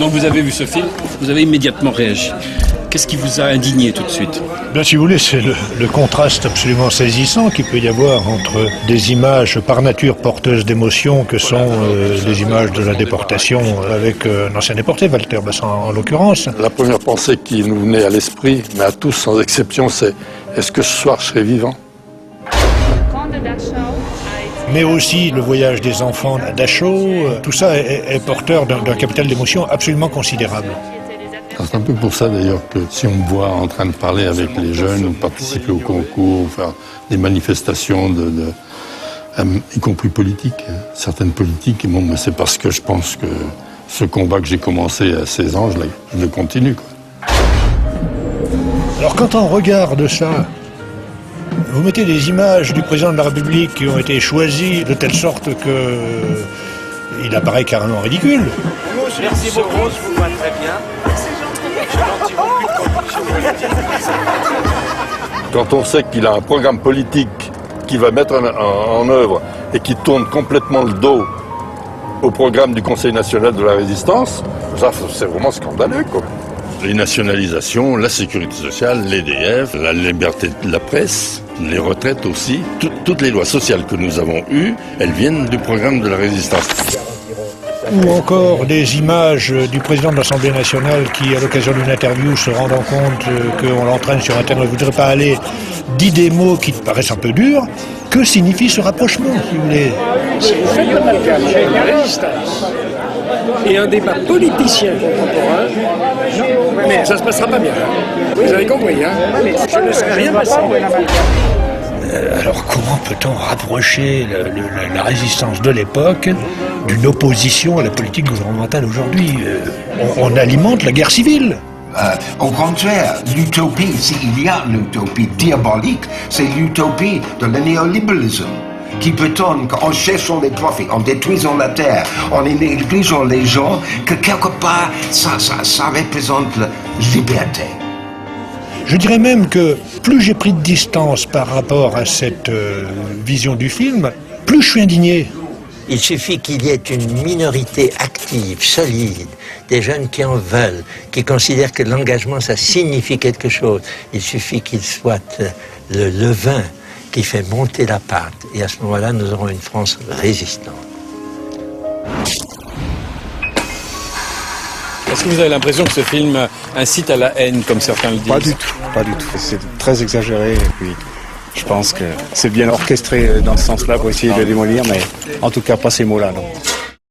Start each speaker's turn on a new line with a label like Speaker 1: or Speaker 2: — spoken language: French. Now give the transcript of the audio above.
Speaker 1: Quand vous avez vu ce film, vous avez immédiatement réagi. Qu'est-ce qui vous a indigné tout de suite?
Speaker 2: Bien, si vous voulez, c'est le contraste absolument saisissant qu'il peut y avoir entre des images par nature porteuses d'émotions que sont les images de la déportation avec un ancien déporté, Walter Besson en l'occurrence.
Speaker 3: La première pensée qui nous venait à l'esprit, mais à tous sans exception, c'est est-ce que ce soir je serai vivant?
Speaker 2: Mais aussi le voyage des enfants à Dachau, tout ça est porteur d'un capital d'émotions absolument considérable.
Speaker 3: C'est un peu pour ça d'ailleurs que si on me voit en train de parler avec les jeunes ou participer au concours, ou faire des manifestations, y compris politiques, certaines politiques, bon, c'est parce que je pense que ce combat que j'ai commencé à 16 ans, je le continue, quoi.
Speaker 2: Alors quand on regarde ça, vous mettez des images du président de la République qui ont été choisies de telle sorte que il apparaît carrément ridicule.
Speaker 4: Merci beaucoup, je vous vois très bien.
Speaker 3: Quand on sait qu'il a un programme politique qu'il va mettre en œuvre et qui tourne complètement le dos au programme du Conseil national de la résistance, ça c'est vraiment scandaleux, quoi. Les nationalisations, la sécurité sociale, l'EDF, la liberté de la presse, les retraites aussi, toutes les lois sociales que nous avons eues, elles viennent du programme de la résistance.
Speaker 2: Ou encore des images du président de l'Assemblée nationale qui, à l'occasion d'une interview, se rendant compte qu'on l'entraîne sur un terrain où il ne voudrait pas aller, dit des mots qui paraissent un peu durs. Que signifie ce rapprochement, si vous voulez?
Speaker 5: Si vous faites l'amalgame avec la résistance et un débat politicien contemporain, mais ça ne se passera pas bien. Vous avez compris, hein? Je ne laisserai rien passer.
Speaker 2: Alors comment peut-on rapprocher la résistance de l'époque d'une opposition à la politique gouvernementale aujourd'hui? On alimente la guerre civile.
Speaker 6: Au contraire, l'utopie, s'il y a l'utopie diabolique, c'est l'utopie de le néolibéralisme qui prétend qu'en cherchant les profits, en détruisant la terre, en négligeant les gens, que quelque part, ça représente la liberté.
Speaker 2: Je dirais même que plus j'ai pris de distance par rapport à cette vision du film, plus je suis indigné.
Speaker 7: Il suffit qu'il y ait une minorité active, solide, des jeunes qui en veulent, qui considèrent que l'engagement, ça signifie quelque chose. Il suffit qu'il soit le levain qui fait monter la pâte. Et à ce moment-là, nous aurons une France résistante.
Speaker 1: Est-ce que vous avez l'impression que ce film incite à la haine, comme certains le disent?
Speaker 8: Pas du tout, pas du tout. C'est très exagéré et puis je pense que c'est bien orchestré dans ce sens-là pour essayer de démolir, mais en tout cas pas ces mots-là, non.